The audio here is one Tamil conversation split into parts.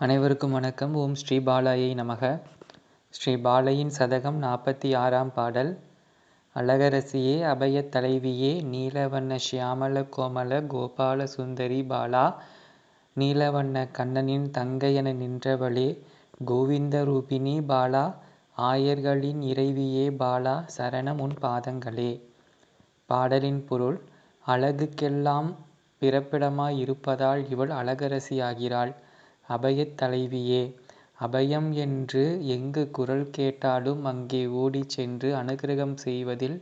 அனைவருக்கும் வணக்கம். ஓம் ஸ்ரீ பாலாயை நமக. ஸ்ரீ பாலையின் சதகம் 46ஆம் பாடல். அழகரசியே அபயத் தலைவியே நீலவண்ண ஷியாமள கோமள கோபால சுந்தரி பாலா, நீலவண்ண கண்ணனின் தங்கையென நின்றவளே கோவிந்த ரூபிணி பாலா, ஆயர்களின் இறைவியே பாலா, சரணம் உன் பாதங்களே. பாடலின் பொருள்: அழகுக்கெல்லாம் பிறப்பிடமாய் இருப்பதால் இவள் அழகரசியாகிறாள். அபயத் தலைவியே, அபயம் என்று எங்கு குரல் கேட்டாலும் அங்கே ஓடிச் சென்று அனுக்கிரகம் செய்வதில்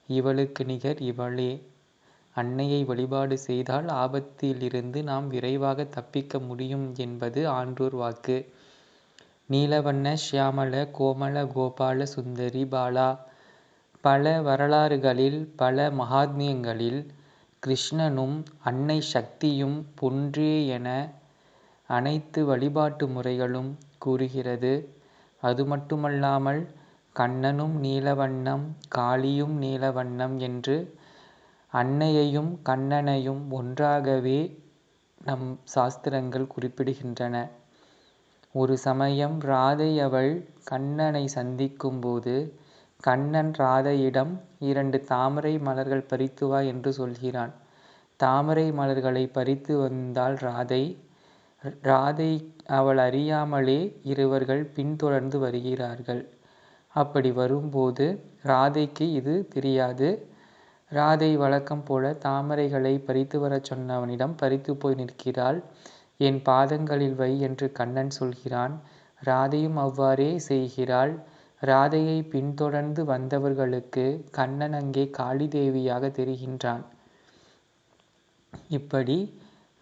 இவளுக்கு நிகர் இவளே. அன்னையை வழிபாடு செய்தால் ஆபத்திலிருந்து நாம் விரைவாக தப்பிக்க முடியும் என்பது ஆன்றோர் வாக்கு. நீலவண்ண ஷியாமள கோமள கோபால சுந்தரி பாலா. பல வரலாறுகளில், பல மகாத்மியங்களில் கிருஷ்ணனும் அன்னை சக்தியும் ஒன்றே என அனைத்து வழிபாட்டு முறைகளும் கூறுகிறது. அது மட்டுமல்லாமல் கண்ணனும் நீலவண்ணம், காளியும் நீலவண்ணம் என்று அன்னையையும் கண்ணனையும் ஒன்றாகவே நம் சாஸ்திரங்கள் குறிப்பிடுகின்றன. ஒரு சமயம் ராதை அவள் கண்ணனை சந்திக்கும் போது கண்ணன் ராதையிடம் 2 தாமரை மலர்கள் பறித்து வா என்று சொல்கிறான். தாமரை மலர்களை பறித்து வந்தாள் ராதை அவள் அறியாமலே இருவர்கள் பின்தொடர்ந்து வருகிறார்கள். அப்படி வரும்போது ராதைக்கு இது தெரியாது. ராதை வழக்கம் போல தாமரைகளை பறித்து வரச் சொன்னவனிடம் பறித்து போய் நிற்கிறாள். என் பாதங்களில் வை என்று கண்ணன் சொல்கிறான். ராதையும் அவ்வாறே செய்கிறாள். ராதையை பின்தொடர்ந்து வந்தவர்களுக்கு கண்ணன் அங்கே காளி தேவியாக தெரிகின்றான். இப்படி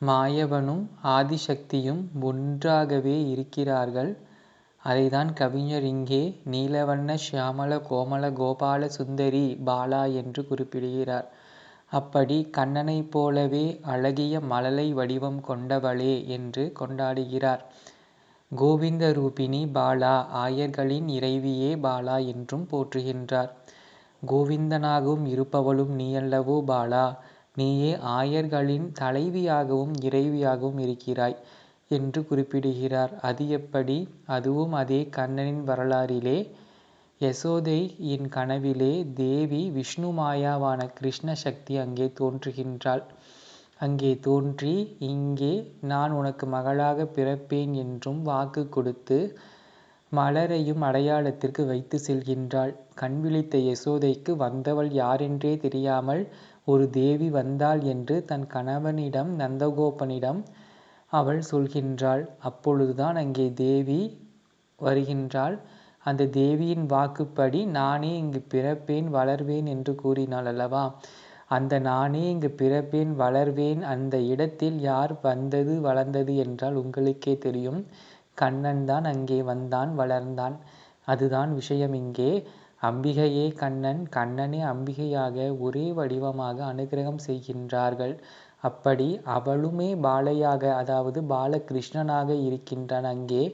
மாயவனும் ஆதிசக்தியும் ஒன்றாகவே இருக்கிறார்கள். அதைதான் கவிஞர் இங்கே நீலவண்ண ஷியாமள கோமள கோபால சுந்தரி பாலா என்று குறிப்பிடுகிறார். அப்படி கண்ணனைப் போலவே அழகிய மழலை வடிவம் கொண்டவளே என்று கொண்டாடுகிறார். கோவிந்த ரூபிணி பாலா, ஆயர்களின் இறைவியே பாலா என்றும் போற்றுகின்றார். கோவிந்தனாகவும் இருப்பவளும் நீயல்லவோ பாலா, நீயே ஆயர்களின் தலைவியாகவும் இறைவியாகவும் இருக்கிறாய் என்று குறிப்பிடுகிறார். அது எப்படி? அதுவும் அதே கண்ணனின் வரலாறிலே. யசோதையின் கனவிலே தேவி விஷ்ணு மாயாவான கிருஷ்ண சக்தி அங்கே தோன்றுகின்றாள். அங்கே தோன்றி இங்கே நான் உனக்கு மகளாக பிறப்பேன் என்றும் வாக்கு கொடுத்து மலரையும் அடையாளத்திற்கு வைத்து செல்கின்றாள். கண் விழித்த யசோதைக்கு வந்தவள் யாரென்றே தெரியாமல் ஒரு தேவி வந்தாள் என்று தன் கணவனிடம் நந்தகோபனிடம் அவள் சொல்கின்றாள். அப்பொழுதுதான் அங்கே தேவி வருகின்றாள். அந்த தேவியின் வாக்குப்படி நானே இங்கு பிறப்பேன் வளர்வேன் என்று கூறினாள் அல்லவா? அந்த நானே இங்கு பிறப்பேன் வளர்வேன் அந்த இடத்தில் யார் வந்தது வளர்ந்தது என்றால் உங்களுக்கே தெரியும். கண்ணன் தான் அங்கே வந்தான் வளர்ந்தான். அதுதான் விஷயம் இங்கே. அம்பிகையே கண்ணன், கண்ணனே அம்பிகையாக ஒரே வடிவமாக அனுக்கிரகம் செய்கின்றார்கள். அப்படி அவளுமே பாலையாக, அதாவது பாலகிருஷ்ணனாக இருக்கின்றான் அங்கே.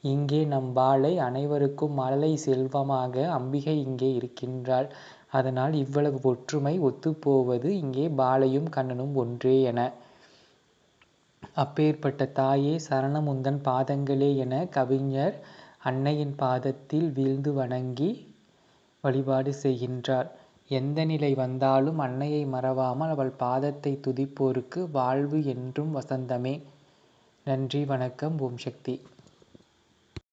இங்கே நம் பாலை அனைவருக்கும் மழலை செல்வமாக அம்பிகை இங்கே இருக்கின்றாள். அதனால் இவ்வளவு ஒற்றுமை ஒத்துப்போவது இங்கே பாலையும் கண்ணனும் ஒன்றே என. அப்பேற்பட்ட தாயே சரணம் உந்தன் பாதங்களே என கவிஞர் அன்னையின் பாதத்தில் வீழ்ந்து வணங்கி வழிபாடு செய்கின்றார். எந்த நிலை வந்தாலும் அன்னையை மறவாமல் அவள் பாதத்தை துதிப்போருக்கு வாழ்வு என்றும் வசந்தமே. நன்றி, வணக்கம். ஓம் சக்தி.